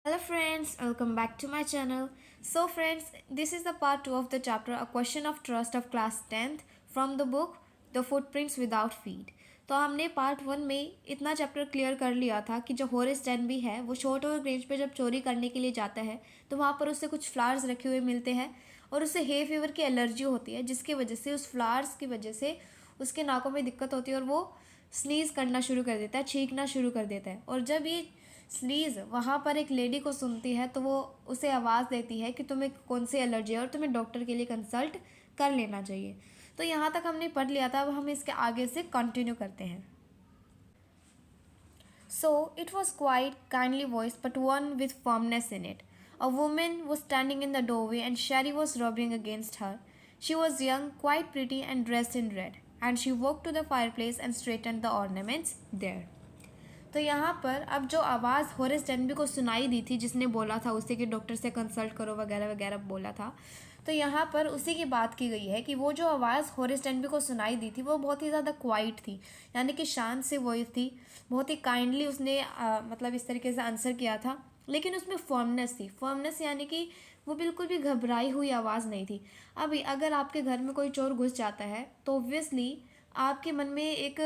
Hello friends, welcome back to my channel. So friends, this is the part 2 of the chapter A Question of Trust of class 10th from the book The Footprints Without Feet. तो हमने part 1 में इतना chapter clear कर लिया था कि जो Horace Denby है वो शॉर्ट और ग्रेंज पे जब चोरी करने के लिए जाता है तो वहाँ पर उससे कुछ फ्लावर्स रखे हुए मिलते हैं और उससे हे फीवर की एलर्जी होती है, जिसकी वजह से उस फ्लावर्स की वजह से उसके नाकों में दिक्कत होती है और वो स्नीज़ करना शुरू कर देता है, छींकना शुरू कर देता है। और जब ये स्नीज़ वहाँ पर एक लेडी को सुनती है तो वो उसे आवाज़ देती है कि तुम्हें कौन सी एलर्जी है और तुम्हें डॉक्टर के लिए कंसल्ट कर लेना चाहिए। तो यहाँ तक हमने पढ़ लिया था, अब हम इसके आगे से कंटिन्यू करते हैं। So it was quite kindly voiced, but one with firmness in it. A woman was standing in the doorway and Sherry was rubbing against her. She was young, quite pretty, and dressed in red, and she walked to the fireplace and straightened the ornaments there. तो यहाँ पर अब जो आवाज़ Horace Denby को सुनाई दी थी, जिसने बोला था उसे कि डॉक्टर से कंसल्ट करो वगैरह वगैरह बोला था, तो यहाँ पर उसी की बात की गई है कि वो जो आवाज़ होरेस डेनबी को सुनाई दी थी वो बहुत ही ज़्यादा क्वाइट थी, यानी कि शांत से वॉइस थी। बहुत ही काइंडली उसने मतलब इस तरीके से आंसर किया था, लेकिन उसमें फर्मनेस थी। फर्मनेस यानी कि वो बिल्कुल भी घबराई हुई आवाज़ नहीं थी। अभी अगर आपके घर में कोई चोर घुस जाता है तो ऑब्वियसली आपके मन में एक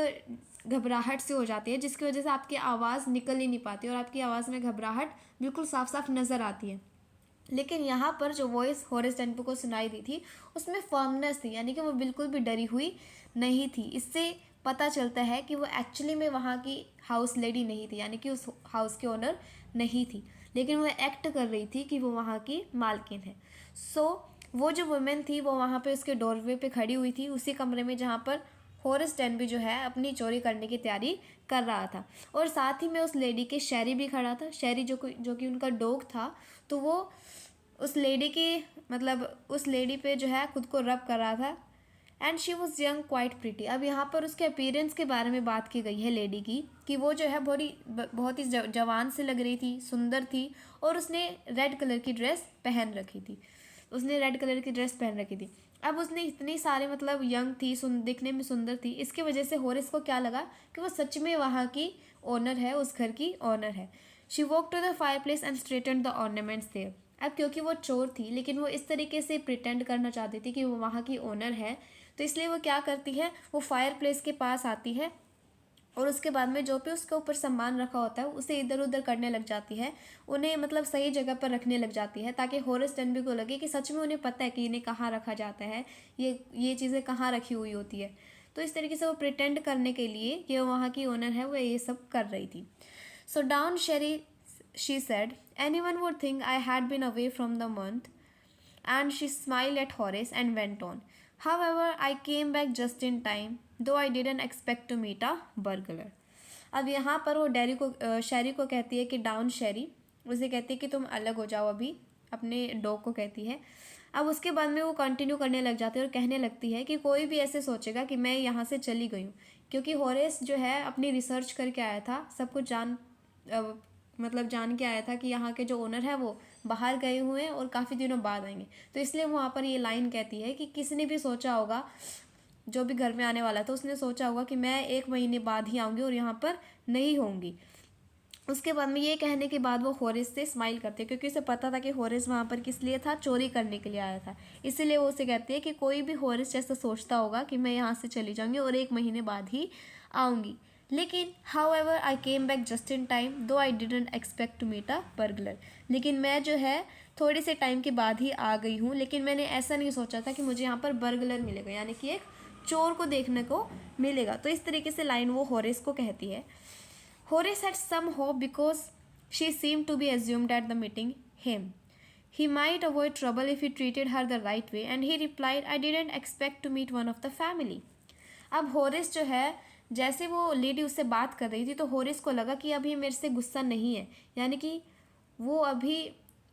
घबराहट से हो जाती है, जिसकी वजह से आपकी आवाज़ निकल ही नहीं पाती और आपकी आवाज़ में घबराहट बिल्कुल साफ साफ नज़र आती है। लेकिन यहाँ पर जो वॉइस होरेस डेनबी को सुनाई दी थी उसमें फर्मनेस थी, यानी कि वो बिल्कुल भी डरी हुई नहीं थी। इससे पता चलता है कि वो एक्चुअली में वहाँ की हाउस लेडी नहीं थी, यानी कि उस हाउस के ओनर नहीं थी, लेकिन वो एक्ट कर रही थी कि वो वहाँ की मालकिन है। वो जो वुमेन थी वो वहाँ पे उसके डोरवे पे खड़ी हुई थी, उसी कमरे में जहाँ पर होरेस डेनबी जो है अपनी चोरी करने की तैयारी कर रहा था। और साथ ही में उस लेडी के शेरी भी खड़ा था। शेरी जो कि उनका डॉग था, तो वो उस लेडी की मतलब उस लेडी पे जो है खुद को रब कर रहा था। And she was young quite pretty. अब यहाँ पर उसके अपीयरेंस के बारे में बात की गई है लेडी की, कि वो जो है बहुत ही जवान से लग रही थी, सुंदर थी, और उसने रेड कलर की ड्रेस पहन रखी थी। अब उसने इतनी सारी मतलब यंग थी, दिखने में सुंदर थी, इसकी वजह से होरेस को क्या लगा कि वो सच में वहाँ की ओनर है, उस घर की ओनर है। She walk to the fireplace and straighten the ornaments there. अब क्योंकि वो चोर थी, लेकिन वो इस तरीके से प्रिटेंड करना चाहती थी कि वो वहाँ की ओनर है, तो इसलिए वो क्या करती है, वो फायर प्लेस के पास आती है और उसके बाद में जो भी उसके ऊपर सामान रखा होता है उसे इधर उधर करने लग जाती है, उन्हें मतलब सही जगह पर रखने लग जाती है, ताकि होरेस डेनबी को लगे कि सच में उन्हें पता है कि इन्हें कहाँ रखा जाता है, ये चीज़ें कहाँ रखी हुई होती है। तो इस तरीके से वो प्रिटेंड करने के लिए कि वो वहाँ की ओनर है, वो ये सब कर रही थी। So down Sherry, she said, anyone would think I had been away from the month, and she smiled at Horace and went on. However, I came back just in time, though I didn't expect to meet a burglar. अब यहाँ पर वो शेरी को कहती है कि down शेरी, उसे कहती है कि तुम अलग हो जाओ अभी, अपने डॉग को कहती है। अब उसके बाद में वो कंटिन्यू करने लग जाती है और कहने लगती है कि कोई भी ऐसे सोचेगा कि मैं यहाँ से चली गई हूँ, क्योंकि होरेस जो है अपनी रिसर्च करके आया था, सब कुछ मतलब जान के आया था कि यहाँ के जो ओनर है वो बाहर गए हुए हैं और काफ़ी दिनों बाद आएंगे। तो इसलिए वो वहाँ पर ये लाइन कहती है कि किसी ने भी सोचा होगा, जो भी घर में आने वाला था उसने सोचा होगा कि मैं 1 महीने बाद ही आऊँगी और यहाँ पर नहीं होंगी। उसके बाद में ये कहने के बाद वो होरेस से स्माइल करते हैं, क्योंकि उसे पता था कि होरेस वहाँ पर किस लिए था, चोरी करने के लिए आया था। इसीलिए वो उसे कहती है कि कोई भी होरेस जैसा सोचता होगा कि मैं यहाँ से चली जाऊँगी और 1 महीने बाद ही आऊँगी। लेकिन however I came back just in time, though I didn't expect to meet a burglar. लेकिन मैं जो है थोड़े से टाइम के बाद ही आ गई हूँ, लेकिन मैंने ऐसा नहीं सोचा था कि मुझे यहाँ पर बर्गलर मिलेगा, यानी कि एक चोर को देखने को मिलेगा। तो इस तरीके से लाइन वो होरेस को कहती है। Horace had some hope because she seemed to be assumed at the meeting him. He might avoid trouble if he treated her the right way, and he replied, I didn't expect to meet one of the family. अब Horace जो है, जैसे वो lady उससे बात कर रही थी तो होरेस को लगा कि अभी मेरे से गुस्सा नहीं है, यानी कि वो अभी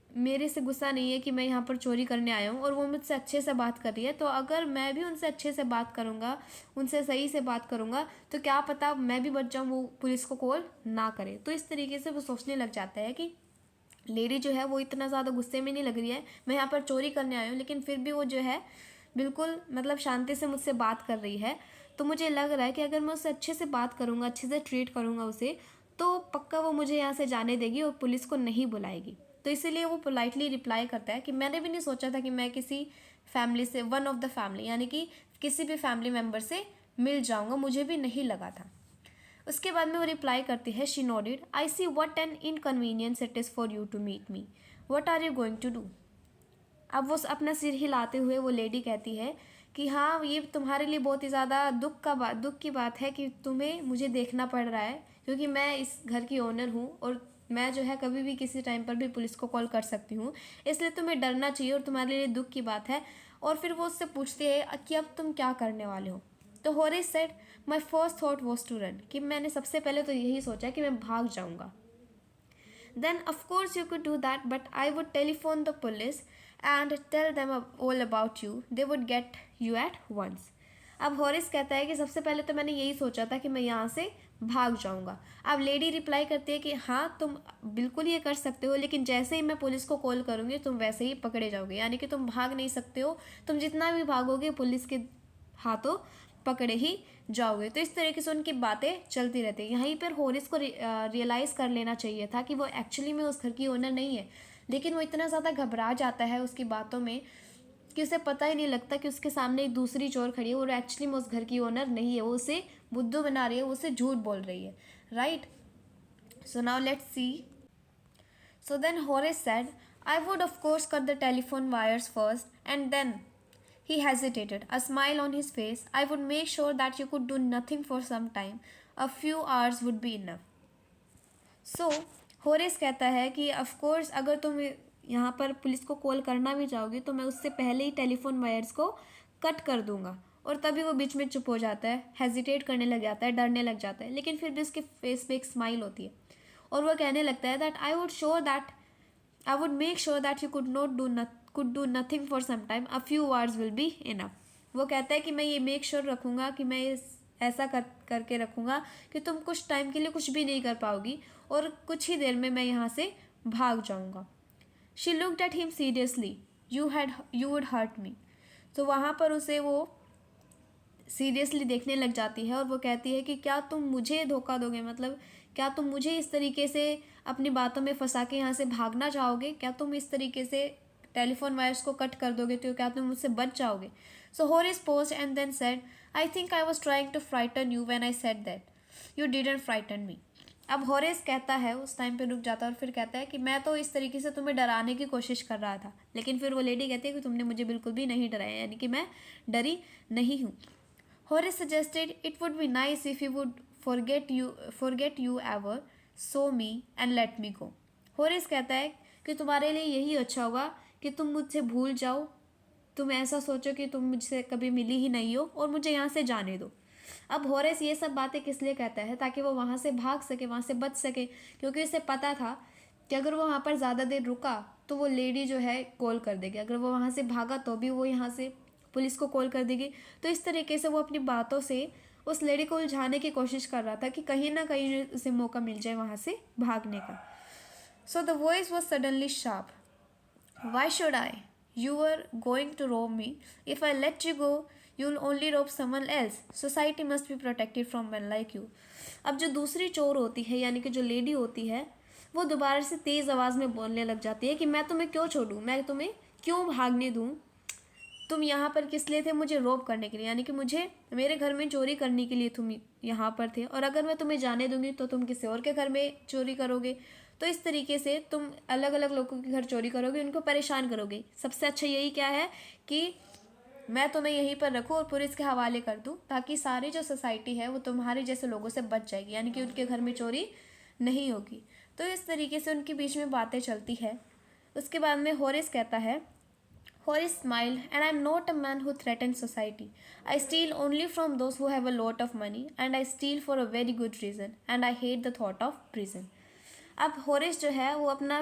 मेरे से गुस्सा नहीं है कि मैं यहाँ पर चोरी करने आया हूँ और वो मुझसे अच्छे से बात कर रही है। तो अगर मैं भी उनसे अच्छे से बात करूँगा, उनसे सही से बात करूँगा, तो क्या पता मैं भी बच जाऊँ, वो पुलिस को कॉल ना करे। तो इस तरीके से वो सोचने लग जाता है कि लेडी जो है वो इतना ज़्यादा गुस्से में नहीं लग रही है, मैं यहाँ पर चोरी करने आया हूँ, लेकिन फिर भी वो जो है बिल्कुल मतलब शांति से मुझसे बात कर रही है। तो मुझे लग रहा है कि अगर मैं उससे अच्छे से बात करूँगा, अच्छे से ट्रीट करूँगा उसे, तो पक्का वो मुझे यहाँ से जाने देगी और पुलिस को नहीं बुलाएगी। तो इसीलिए वो पोलाइटली रिप्लाई करता है कि मैंने भी नहीं सोचा था कि मैं किसी फैमिली से, वन ऑफ द फैमिली, यानी कि किसी भी फैमिली मेम्बर से मिल जाऊँगा, मुझे भी नहीं लगा था। उसके बाद में वो रिप्लाई करती है, she nodded, I see what an inconvenience it is for you to meet me, what are you going to do. अब वो अपना सिर हिलाते हुए वो लेडी कहती है कि हाँ, ये तुम्हारे लिए बहुत ही ज़्यादा दुख की बात है कि तुम्हें मुझे देखना पड़ रहा है, क्योंकि मैं इस घर की ओनर हूँ और मैं जो है कभी भी किसी टाइम पर भी पुलिस को कॉल कर सकती हूँ, इसलिए तुम्हें डरना चाहिए और तुम्हारे लिए दुख की बात है। और फिर वो उससे पूछती है कि अब तुम क्या करने वाले हो। तो Horace said, my first thought was to run, कि मैंने सबसे पहले तो यही सोचा कि मैं भाग जाऊँगा। Then of course you could do that, but I would telephone the police and tell them all about you. They would get you at once. अब हॉरिस कहता है कि सबसे पहले तो मैंने यही सोचा था कि मैं यहाँ से भाग जाऊँगा। अब लेडी रिप्लाई करती है कि हाँ, तुम बिल्कुल ये कर सकते हो, लेकिन जैसे ही मैं पुलिस को कॉल करूँगी तुम वैसे ही पकड़े जाओगे, यानी कि तुम भाग नहीं सकते हो। तुम जितना भी भागोगे पुलिस के हाथों पकड़े ही जाओगे। तो इस तरीके से उनकी बातें चलती रहती है। यहीं पर हॉरिस को रियलाइज़ कर लेना चाहिए था कि वो एक्चुअली में उस घर की ओनर नहीं है, लेकिन वो इतना ज़्यादा घबरा जाता है उसकी बातों में कि उसे पता ही नहीं लगता कि उसके सामने एक दूसरी चोर खड़ी है और एक्चुअली में उस घर की ओनर नहीं है, वो उसे बुद्धू बना रही है, वो उसे झूठ बोल रही है, right. So now let's see. So then Horace said, I would of course cut the telephone wires first and then he hesitated, a smile on his face. I would make sure that you could do nothing for some time. A few hours would be enough. So, Horace कहता है कि of course अगर तुम यहाँ पर police को call करना भी चाहोगे तो मैं उससे पहले ही टेलीफोन वायर्स को कट कर दूंगा। और तभी वो बीच में चुप हो जाता है, हेजिटेट करने लग जाता है, डरने लग जाता है, लेकिन फिर भी उसके फेस पे एक स्माइल होती है और वो कहने लगता है that I would make sure that you could do nothing for some time, a few hours will be enough. वो कहता है कि मैं ये मेक श्योर रखूँगा कि मैं ऐसा करके रखूँगा कि तुम कुछ टाइम के लिए कुछ भी नहीं कर पाओगी और कुछ ही देर में मैं यहाँ से भाग जाऊँगा। She looked at him seriously, you would hurt me. तो वहाँ पर उसे वो सीरियसली देखने लग जाती है और वो कहती है कि क्या तुम मुझे धोखा दोगे, मतलब क्या तुम मुझे इस तरीके से अपनी बातों में फंसा के यहाँ से भागना चाहोगे, क्या तुम इस तरीके से टेलीफोन वायर्स को कट कर दोगे तो क्या तुम मुझसे बच जाओगे। So Horace paused and then said, I think I was trying to frighten you when I said that, you didn't frighten me. अब हॉरिस कहता है, उस टाइम पे रुक जाता है और फिर कहता है कि मैं तो इस तरीके से तुम्हें डराने की कोशिश कर रहा था, लेकिन फिर वो लेडी कहती है कि तुमने मुझे बिल्कुल भी नहीं डराया, यानी कि मैं डरी नहीं हूँ। हॉरिस suggested, it would be nice if you would forget you ever so me and let me गो। हॉरिस कहता है कि तुम्हारे लिए यही अच्छा होगा कि तुम मुझसे भूल जाओ, तुम ऐसा सोचो कि तुम मुझसे कभी मिली ही नहीं हो और मुझे यहाँ से जाने दो। अब हॉरेस ये सब बातें किस लिए कहता है, ताकि वो वहाँ से भाग सके, वहाँ से बच सके, क्योंकि उसे पता था कि अगर वो वहाँ पर ज़्यादा देर रुका तो वो लेडी जो है कॉल कर देगी, अगर वो वहाँ से भागा तो भी वो यहाँ से पुलिस को कॉल कर देगी। तो इस तरीके से वो अपनी बातों से उस लेडी को उलझाने की कोशिश कर रहा था कि कहीं ना कहीं उसे मौका मिल जाए वहाँ से भागने का। So the voice was suddenly sharp, why should I? You were going to rob me. If I let you go, you'll only rob someone else. Society must be protected from men like you. अब जो दूसरी चोर होती है, यानी कि जो lady होती है, वो दोबारा से तेज़ आवाज़ में बोलने लग जाती है कि मैं तुम्हें क्यों छोड़ूं, मैं तुम्हें क्यों भागने दूं, तुम यहाँ पर किस लिए थे, मुझे रोब करने के लिए, यानी कि मुझे मेरे घर में चोरी करने के लिए तुम यहाँ पर थे, और अगर मैं तुम्हें जाने दूंगी तो तुम किसी और के घर में चोरी करोगे। तो इस तरीके से तुम अलग अलग लोगों के घर चोरी करोगे, उनको परेशान करोगे। सबसे अच्छा यही क्या है कि मैं तुम्हें यहीं पर रखूँ और पुलिस के हवाले कर दूँ, ताकि सारी जो सोसाइटी है वो तुम्हारे जैसे लोगों से बच जाएगी, यानी कि उनके घर में चोरी नहीं होगी। तो इस तरीके से उनके बीच में बातें चलती है। उसके बाद में हॉरिस कहता है, Horace smiled, and I'm not a man who threatens society. I steal only from those who have a lot of money, and I steal for a very good reason, and I hate the thought of prison. अब हॉरिस जो है वो अपना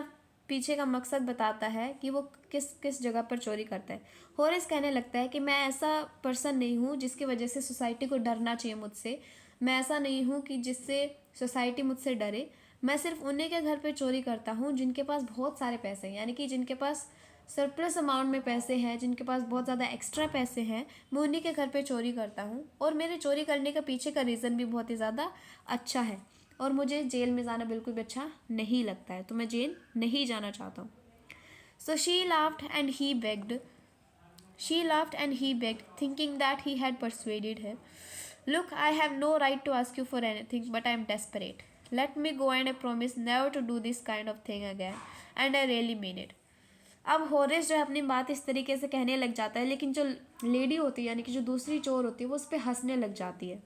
पीछे का मकसद बताता है कि वो किस किस जगह पर चोरी करता है। हॉरिस कहने लगता है कि मैं ऐसा पर्सन नहीं हूँ जिसकी वजह से सोसाइटी को डरना चाहिए मुझसे, मैं ऐसा नहीं हूँ कि जिससे सोसाइटी मुझसे डरे। मैं सिर्फ उन्हीं के घर पे चोरी करता हूँ जिनके पास बहुत सारे पैसे हैं, यानी कि जिनके पास सरप्लस अमाउंट में पैसे हैं, जिनके पास बहुत ज़्यादा एक्स्ट्रा पैसे हैं, मैं उन्हीं के घर पे चोरी करता हूँ। और मेरे चोरी करने का पीछे का रीज़न भी बहुत ही ज़्यादा अच्छा है। और मुझे जेल में जाना बिल्कुल भी अच्छा नहीं लगता है, तो मैं जेल नहीं जाना चाहता हूँ। So she laughed and he bagged thinking that he had persuaded her. Look, I have no right to ask you for anything, but I am desperate. Let me go, and I promise never to do this kind of thing again. And I really mean it. अब Horace जो है अपनी बात इस तरीके से कहने लग जाता है, लेकिन जो लेडी होती है यानी कि जो दूसरी चोर होती है वो उस पर हंसने लग जाती है।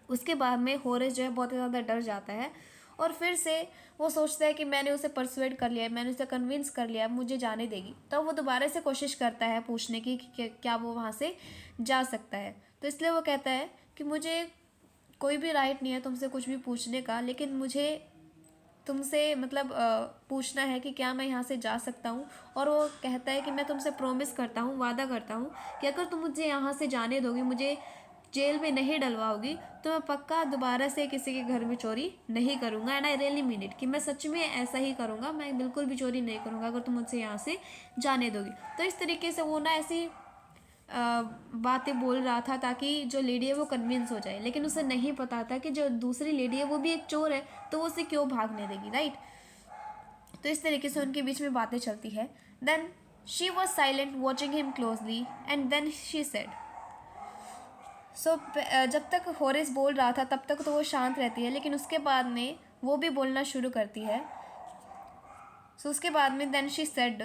उसके बाद में होरेस जो है बहुत ही ज़्यादा डर जाता है और फिर से वो सोचता है कि मैंने उसे परसुएड कर लिया है, मैंने उसे कन्विंस कर लिया, मुझे जाने देगी। तो वो दोबारा से कोशिश करता है पूछने की कि क्या वो वहाँ से जा सकता है। तो इसलिए वो कहता है कि मुझे कोई भी राइट नहीं है तुमसे कुछ भी पूछने का, लेकिन मुझे तुमसे मतलब पूछना है कि क्या मैं यहाँ से जा सकता हूँ। और वो कहता है कि मैं तुमसे प्रॉमिस करता हूँ, वादा करता हूँ कि अगर तुम मुझे यहाँ से जाने दोगी, मुझे जेल में नहीं डलवाओगी, तो मैं पक्का दोबारा से किसी के घर में चोरी नहीं करूँगा। And I really mean it, कि मैं सच में ऐसा ही करूँगा, मैं बिल्कुल भी चोरी नहीं करूँगा अगर तुम मुझसे यहाँ से जाने दोगी। तो इस तरीके से वो ना ऐसी बातें बोल रहा था ताकि जो लेडी है वो कन्विंस हो जाए, लेकिन उसे नहीं पता था कि जो दूसरी लेडी है वो भी एक चोर है, तो वो उसे क्यों भागने देगी, राइट। तो इस तरीके से उनके बीच में बातें चलती है। Then she was silent watching him closely and then she said. So जब तक होरेस बोल रहा था तब तक तो वो शांत रहती है, लेकिन उसके बाद में वो भी बोलना शुरू करती है। सो उसके बाद में then she said,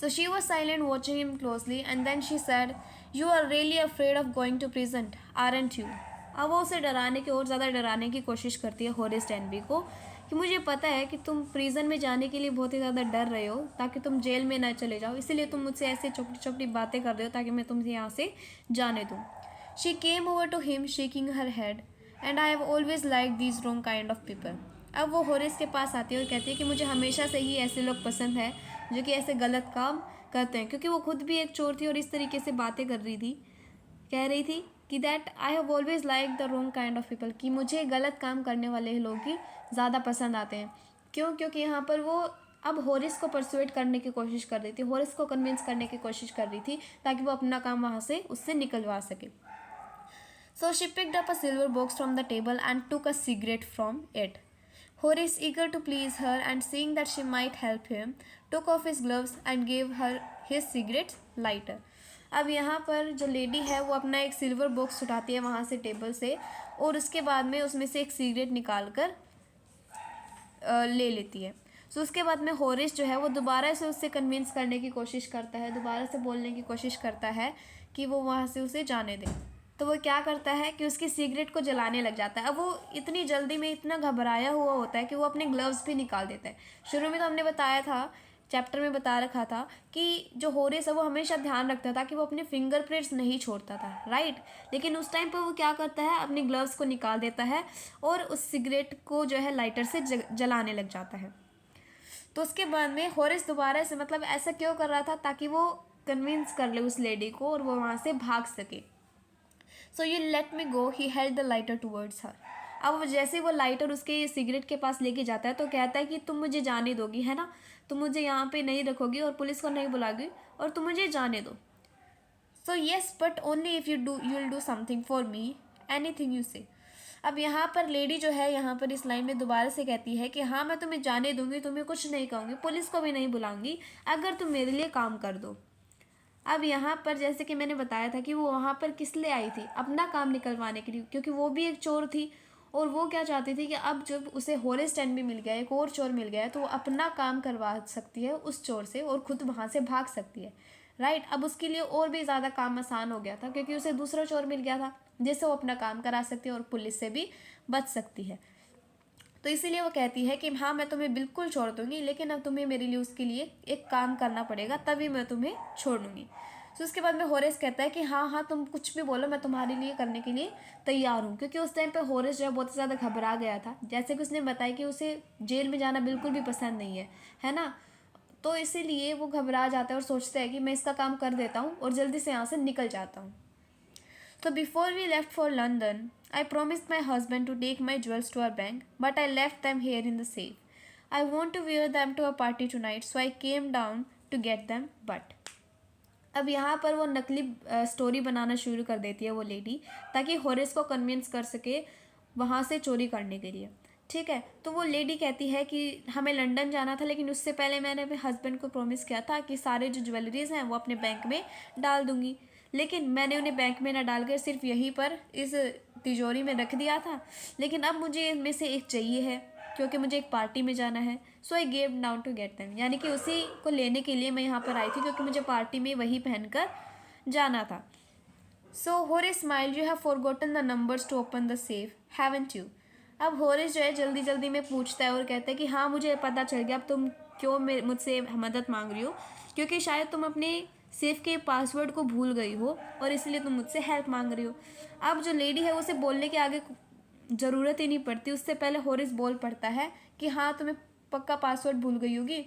so she was silent watching him closely and then she said, you are really afraid of going to prison, aren't you? अब वो उसे डराने की और ज़्यादा डराने की कोशिश करती है होरेस डेनबी को कि मुझे पता है कि तुम प्रिजन में जाने के लिए बहुत ही ज़्यादा डर रहे हो ताकि तुम जेल में ना चले जाओ, इसीलिए तुम मुझसे ऐसे छोटी छोटी बातें कर रहे हो ताकि मैं तुमसे यहाँ से जाने दूँ। She came over to him shaking her head and I have always like these wrong kind of people. अब वो होरेस के पास आती है और कहती है कि मुझे हमेशा से ही ऐसे लोग पसंद है जो कि ऐसे गलत काम करते हैं, क्योंकि वो खुद भी एक चोर थी और इस तरीके से बातें कर रही थी, कह रही थी कि that I have always like the wrong kind of people, कि मुझे गलत काम करने वाले लोग ही ज़्यादा पसंद आते हैं। क्यों? क्योंकि यहाँ पर वो अब होरिस को परसुएट करने की कोशिश कर रही थी, होरिस को कन्विंस करने की कोशिश कर रही थी ताकि वो अपना काम वहाँ से उससे निकलवा सके। So she picked up a silver box from the table and took a cigarette from it. Horace, eager to please her and seeing that she might help him, took off his gloves and gave her his cigarette lighter. अब यहाँ पर जो lady है वो अपना एक silver box उठाती है वहाँ से टेबल से और उसके बाद में उसमें से एक सिगरेट निकाल कर ले लेती है। सो उसके बाद में होरेस जो है वो दोबारा से उससे कन्विंस करने की कोशिश करता है, दोबारा से बोलने की कोशिश करता है कि वो वहाँ से उसे जाने दे। तो वो क्या करता है कि उसकी सिगरेट को जलाने लग जाता है। अब वो इतनी जल्दी में इतना घबराया हुआ होता है कि वो अपने ग्लव्स भी निकाल देता है। शुरू में तो हमने बताया था, चैप्टर में बता रखा था कि जो होरेस है वो हमेशा ध्यान रखता था कि वो अपने फिंगरप्रिंट्स नहीं छोड़ता था, राइट। लेकिन उस टाइम पर वो क्या करता है, अपने ग्लव्स को निकाल देता है और उस सिगरेट को जो है लाइटर से जलाने लग जाता है। तो उसके बाद में होरेस दोबारा से मतलब ऐसा क्यों कर रहा था, ताकि वो कन्विंस कर ले उस लेडी को और वो वहाँ से भाग सके। So you let me go, he held the lighter towards her. अब जैसे वो लाइटर उसके सिगरेट के पास लेके जाता है तो कहता है कि तुम मुझे जाने दोगी, है ना, तुम मुझे यहाँ पे नहीं रखोगी और पुलिस को नहीं बुलाओगी और तुम मुझे जाने दो। So yes but only if you will do something for me, anything you से। अब यहाँ पर लेडी जो है यहाँ पर इस लाइन में दोबारा से कहती है कि हाँ मैं तुम्हें जाने दूंगी, तुम्हें कुछ नहीं कहूँगी, पुलिस को भी नहीं बुलाऊंगी अगर तुम मेरे लिए काम कर दो। अब यहाँ पर जैसे कि मैंने बताया था कि वो वहाँ पर किस लिए आई थी, अपना काम निकलवाने के लिए, क्योंकि वो भी एक चोर थी और वो क्या चाहती थी कि अब जब उसे होरेस डेनबी मिल गया, एक और चोर मिल गया है, तो वो अपना काम करवा सकती है उस चोर से और खुद वहाँ से भाग सकती है, राइट। अब उसके लिए और भी ज़्यादा काम आसान हो गया था क्योंकि उसे दूसरा चोर मिल गया था जिससे वो अपना काम करा सकती है और पुलिस से भी बच सकती है। तो इसीलिए वो कहती है कि हाँ मैं तुम्हें बिल्कुल छोड़ दूँगी, लेकिन अब तुम्हें मेरे लिए उसके लिए एक काम करना पड़ेगा, तभी मैं तुम्हें छोड़ दूँगी। तो उसके बाद में होरेस कहता है कि हाँ हाँ तुम कुछ भी बोलो, मैं तुम्हारे लिए करने के लिए तैयार हूँ, क्योंकि उस टाइम पे होरेस जो है बहुत ज़्यादा घबरा गया था। जैसे कि उसने बताया कि उसे जेल में जाना बिल्कुल भी पसंद नहीं है ना। तो इसीलिए वो घबरा जाता है और सोचता है कि मैं इसका काम कर देता हूँ और जल्दी से यहाँ से निकल जाता हूँ। So before we left for London, I promised my husband to take my jewels to our bank, but I left them here in the safe. I want to wear them to a party tonight, so I came down to get them, but अब यहाँ पर वो नकली story बनाना शुरू कर देती है वो लेडी, ताकि होरेस को कन्विंस कर सके वहाँ से चोरी करने के लिए। ठीक है, तो वो लेडी कहती है कि हमें लंदन जाना था, लेकिन उससे पहले मैंने अपने हस्बैंड को प्रॉमिस किया था कि सारे जो ज्वेलरीज हैं वो अपने बैंक में डाल दूंगी, लेकिन मैंने उन्हें बैंक में ना डालकर सिर्फ यहीं पर इस तिजोरी में रख दिया था। लेकिन अब मुझे इनमें से एक चाहिए है, क्योंकि मुझे एक पार्टी में जाना है। So I gave down to get them, यानी कि उसी को लेने के लिए मैं यहाँ पर आई थी, क्योंकि मुझे पार्टी में वही पहनकर जाना था। So Horace smile, you have forgotten the numbers to open the safe, haven't you. अब होरिस जो है जल्दी जल्दी में पूछता है और कहता है कि हाँ, मुझे पता चल गया, अब तुम क्यों मुझसे मदद मांग रही हो, क्योंकि शायद तुम अपने सेफ के पासवर्ड को भूल गई हो और इसलिए तुम मुझसे हेल्प मांग रही हो। अब जो लेडी है उसे बोलने के आगे ज़रूरत ही नहीं पड़ती, उससे पहले होरिस बोल पड़ता है कि हाँ, तुम्हें पक्का पासवर्ड भूल गई होगी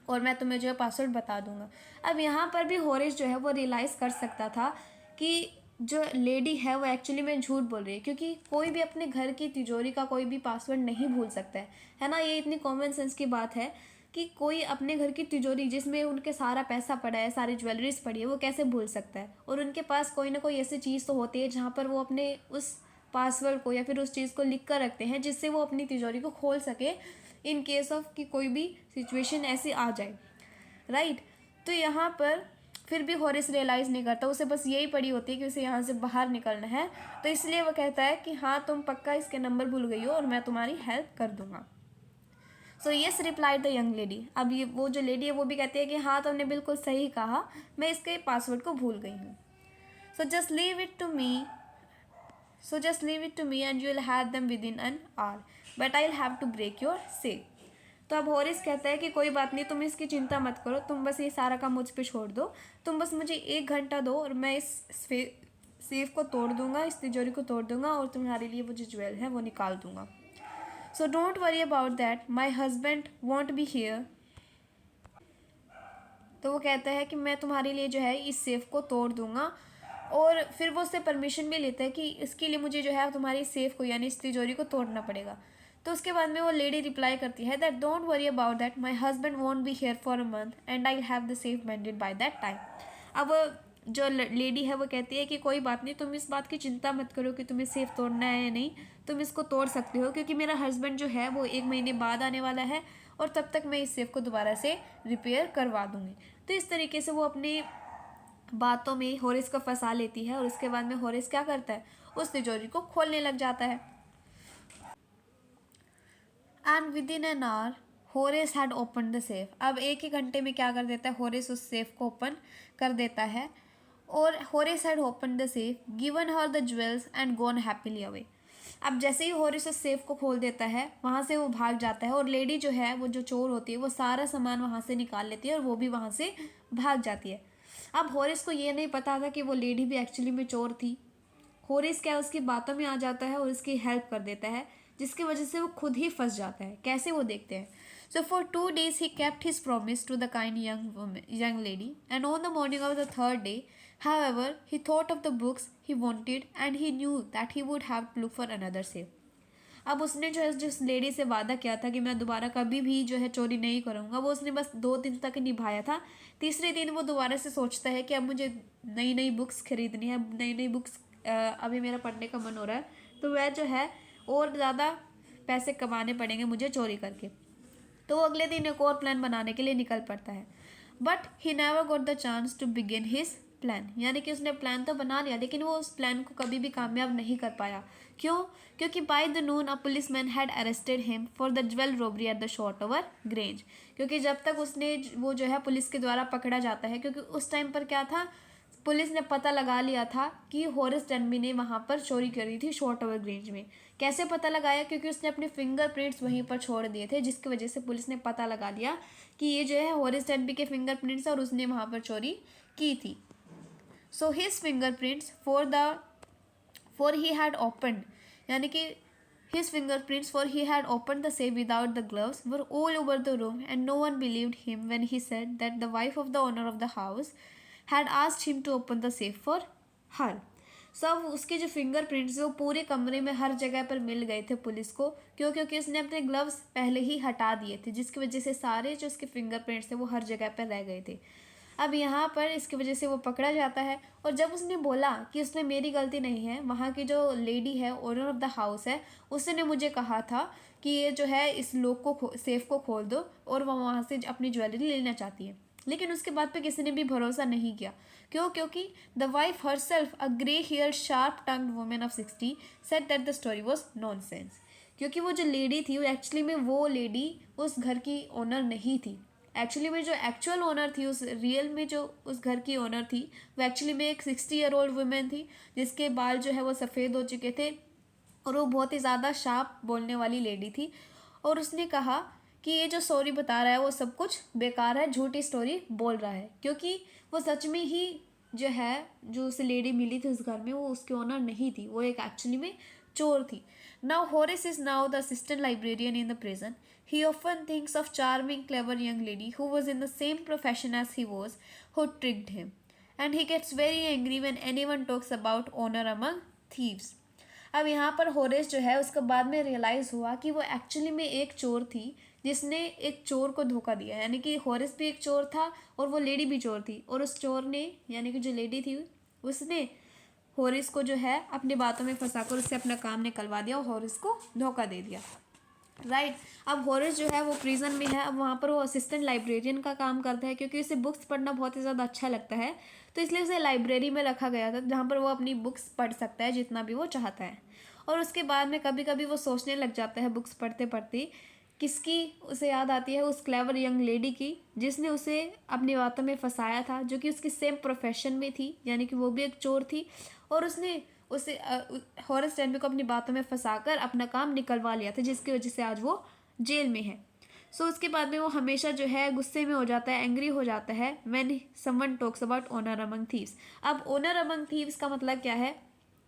और मैं तुम्हें जो है पासवर्ड बता दूंगा। अब यहाँ पर भी होरिस जो है वो रियलाइज़ कर सकता था कि जो लेडी है वो एक्चुअली में झूठ बोल रही है, क्योंकि कोई भी अपने घर की तिजोरी का कोई भी पासवर्ड नहीं भूल सकता है ना। ये इतनी कॉमन सेंस की बात है कि कोई अपने घर की तिजोरी जिसमें उनके सारा पैसा पड़ा है, सारी ज्वेलरीज पड़ी है, वो कैसे भूल सकता है। और उनके पास कोई ना कोई ऐसी चीज़ तो होती है जहाँ पर वो अपने उस पासवर्ड को या फिर उस चीज़ को लिख कर रखते हैं, जिससे वो अपनी तिजोरी को खोल सके इन केस ऑफ कि कोई भी सिचुएशन ऐसी आ जाए, राइट। तो यहाँ पर फिर भी होरिस रियलाइज़ नहीं करता, उसे बस यही पड़ी होती है कि उसे यहाँ से बाहर निकलना है, तो इसलिए वो कहता है कि हाँ, तुम पक्का इसके नंबर भूल गई हो और मैं तुम्हारी हेल्प कर दूंगा। So yes replied the young lady. अब ये वो जो लेडी है वो भी कहती है कि हाँ, तुमने बिल्कुल सही कहा, मैं इसके पासवर्ड को भूल गई हूँ। So just leave it to me and you will have them within an hour, but I will have to break your safe. तो अब होरिस कहता है कि कोई बात नहीं, तुम इसकी चिंता मत करो, तुम बस ये सारा काम मुझ पे छोड़ दो, तुम बस मुझे 1 घंटा दो और मैं इस सेफ को तोड़ दूंगा, इस तिजोरी को तोड़ दूंगा और तुम्हारे लिए वो जो ज्वेल है वो निकाल दूंगा। So don't worry about that, my husband won't be here. तो वो कहता है कि मैं तुम्हारे लिए जो है इस सेफ को तोड़ दूंगा, और फिर वो उससे परमिशन भी लेता है कि इसके लिए मुझे जो है तुम्हारी सेफ को यानी इस तिजोरी को तोड़ना पड़ेगा। तो उसके बाद में वो लेडी रिप्लाई करती है that don't worry about that, my husband won't be here for a month and I have the safe mended by that time. अब जो लेडी है वो कहती है कि कोई बात नहीं, तुम इस बात की चिंता मत करो कि तुम्हें सेफ तोड़ना है या नहीं, तुम इसको तोड़ सकते हो, क्योंकि मेरा हस्बैंड जो है वो 1 महीने बाद आने वाला है और तब तक मैं इस सेफ को दोबारा से रिपेयर करवा दूंगी। तो इस तरीके से वो अपनी बातों में होरिस को फंसा लेती है और उसके बाद में होरिस क्या करता है, उस तिजोरी को खोलने लग जाता है। And with in an our Horace had open the safe. अब 1 ही घंटे में क्या कर देता है, होरिस उस सेफ को ओपन कर देता है। और Horace had open the safe, given her the jewels and gone happily away. अब जैसे ही होरिस उस सेफ को खोल देता है, वहाँ से वो भाग जाता है और लेडी जो है वो जो चोर होती है वो सारा सामान वहाँ से निकाल लेती है और वो भी वहाँ से भाग जाती है। अब होरिस को ये नहीं पता था कि वो लेडी भी एक्चुअली में चोर थी। होरिस क्या उसकी बातों में आ जाता है और उसकी हेल्प कर देता है, जिसकी वजह से वो खुद ही फंस जाता है। कैसे, वो देखते हैं। So for 2 days he kept his promise to the kind young lady, and on the morning of the third day, however, he thought of the books he wanted and he knew that he would have to look for another safe. अब उसने जो है जिस lady से वादा किया था कि मैं दोबारा कभी भी जो है चोरी नहीं करूँगा, वो उसने बस 2 दिन तक निभाया था। तीसरे दिन वो दोबारा से सोचता है कि अब मुझे नई नई बुक्स खरीदनी है, नई नई बुक्स अभी मेरा पढ़ने का मन हो रहा है, तो वह जो है और ज़्यादा पैसे कमाने पड़ेंगे मुझे चोरी करके। तो वो अगले दिन एक और प्लान बनाने के लिए निकल पड़ता है। But he never got the chance to begin his plan, यानी कि उसने प्लान तो बना लिया लेकिन वो उस प्लान को कभी भी कामयाब नहीं कर पाया। क्यों? क्योंकि by the noon a policeman had arrested him for the jewel robbery at the Shortover Grange. क्योंकि जब तक उसने वो जो है पुलिस के द्वारा पकड़ा जाता है, क्योंकि उस टाइम पर क्या था, पुलिस ने पता लगा लिया था कि होरिस डेनबी ने वहाँ पर चोरी करी थी शॉर्टओवर ग्रेंज में। कैसे पता लगाया? क्योंकि उसने अपने फिंगरप्रिंट्स वहीं पर छोड़ दिए थे, जिसकी वजह से पुलिस ने पता लगा लिया कि ये जो है होरिस डेनबी के फिंगरप्रिंट्स है और उसने वहाँ पर चोरी की थी। So his fingerprints for he had opened, यानी कि his fingerprints, for he had opened the safe without the gloves, were all over the room, and no one believed him when he said that the wife of the owner of the house had asked him to open the safe for her. सब उसके जो fingerprints वो पूरे कमरे में हर जगह पर मिल गए थे पुलिस को। क्यों? क्योंकि उसने अपने ग्लव्स पहले ही हटा दिए थे, जिसकी वजह से सारे जो उसके फिंगरप्रिंट्स थे वो हर जगह पर रह गए थे। अब यहाँ पर इसकी वजह से वो पकड़ा जाता है, और जब उसने बोला कि उसमें मेरी गलती नहीं है, वहाँ की जो लेडी है, ओनर ऑफ द हाउस है, उसने मुझे कहा था कि ये जो है इस लॉक को सेफ को खोल दो, और वो वहाँ से अपनी ज्वेलरी लेना चाहती है। लेकिन उसके बाद पे किसी ने भी भरोसा नहीं किया। क्यों? क्योंकि the wife herself, a grey hair sharp tongued woman of 60, said that the story was nonsense. क्योंकि वो जो लेडी थी, वो एक्चुअली में वो लेडी उस घर की ओनर नहीं थी। एक्चुअली में जो एक्चुअल ओनर थी, उस रियल में जो उस घर की ओनर थी, वो एक्चुअली में एक 60-year-old वुमेन थी, जिसके बाल जो है वो सफ़ेद हो चुके थे, और वो बहुत ही ज़्यादा शार्प बोलने वाली लेडी थी। और उसने कहा कि ये जो स्टोरी बता रहा है वो सब कुछ बेकार है, झूठी स्टोरी बोल रहा है, क्योंकि वो सच में ही जो है, जो उसे लेडी मिली थी उस घर में, वो उसकी ओनर नहीं थी, वो एक एक्चुअली में चोर थी। Now Horace is now the assistant librarian in the prison. He often thinks of charming, clever young lady who was in the same profession as he was, who tricked him. And he gets very angry when anyone talks about honor among thieves. अब यहाँ पर Horace जो है, उसको बाद में realise हुआ कि वो एक्चुअली में एक चोर थी, जिसने एक चोर को धोखा दिया। यानी कि होरेस भी एक चोर था और वो लेडी भी चोर थी, और उस चोर ने, यानी कि जो लेडी थी, उसने होरेस को जो है अपनी बातों में फंसाकर उससे अपना काम निकलवा दिया और होरेस को धोखा दे दिया। राइट। अब होरेस जो है वो प्रिजन में है। अब वहाँ पर वो असिस्टेंट लाइब्रेरियन का काम करता है, क्योंकि उसे बुक्स पढ़ना बहुत ही ज़्यादा अच्छा लगता है, तो इसलिए उसे लाइब्रेरी में रखा गया था, जहाँ पर वो अपनी बुक्स पढ़ सकता है जितना भी वो चाहता है। और उसके बाद में कभी कभी वो सोचने लग जाता है बुक्स पढ़ते पढ़ते, किसकी उसे याद आती है, उस क्लेवर यंग लेडी की, जिसने उसे अपनी बातों में फंसाया था, जो कि उसकी सेम प्रोफेशन में थी, यानी कि वो भी एक चोर थी, और उसने उसे हॉरेस डेनबी को अपनी बातों में फंसाकर अपना काम निकलवा लिया था, जिसकी वजह से आज वो जेल में है। उसके बाद में वो हमेशा जो है गुस्से में हो जाता है, एंग्री हो जाता है when someone talks about owner among thieves. अब ओनर अमंग थीव्स का मतलब क्या है?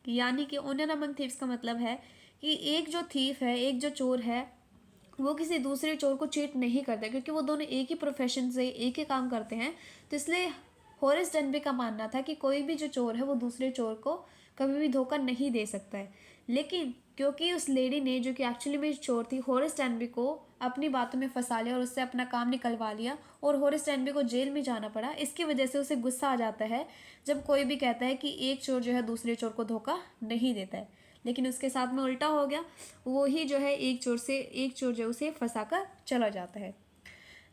यानी कि ओनर अमंग थीव्स का मतलब है कि एक जो थीफ है, एक जो चोर है, वो किसी दूसरे चोर को चीट नहीं करता, क्योंकि वो दोनों एक ही प्रोफेशन से एक ही काम करते हैं। तो इसलिए होरेस डेनबी का मानना था कि कोई भी जो चोर है वो दूसरे चोर को कभी भी धोखा नहीं दे सकता है। लेकिन क्योंकि उस लेडी ने, जो कि एक्चुअली में चोर थी, होरेस डेनबी को अपनी बातों में फंसा लिया और उससे अपना काम निकलवा लिया, और होरेस डेनबी को जेल में जाना पड़ा। इसकी वजह से उसे गुस्सा आ जाता है जब कोई भी कहता है कि एक चोर जो है दूसरे चोर को धोखा नहीं देता है। लेकिन उसके साथ में उल्टा हो गया, वो ही जो है एक चोर जो उसे फंसा कर चला जाता है।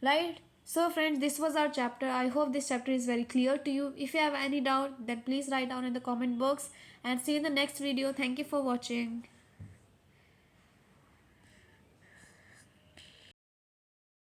Right. So friends, this was our chapter. I hope this chapter is very clear to you. If you have any doubt, then please write down in the comment box, and see you in the next video. Thank you for watching.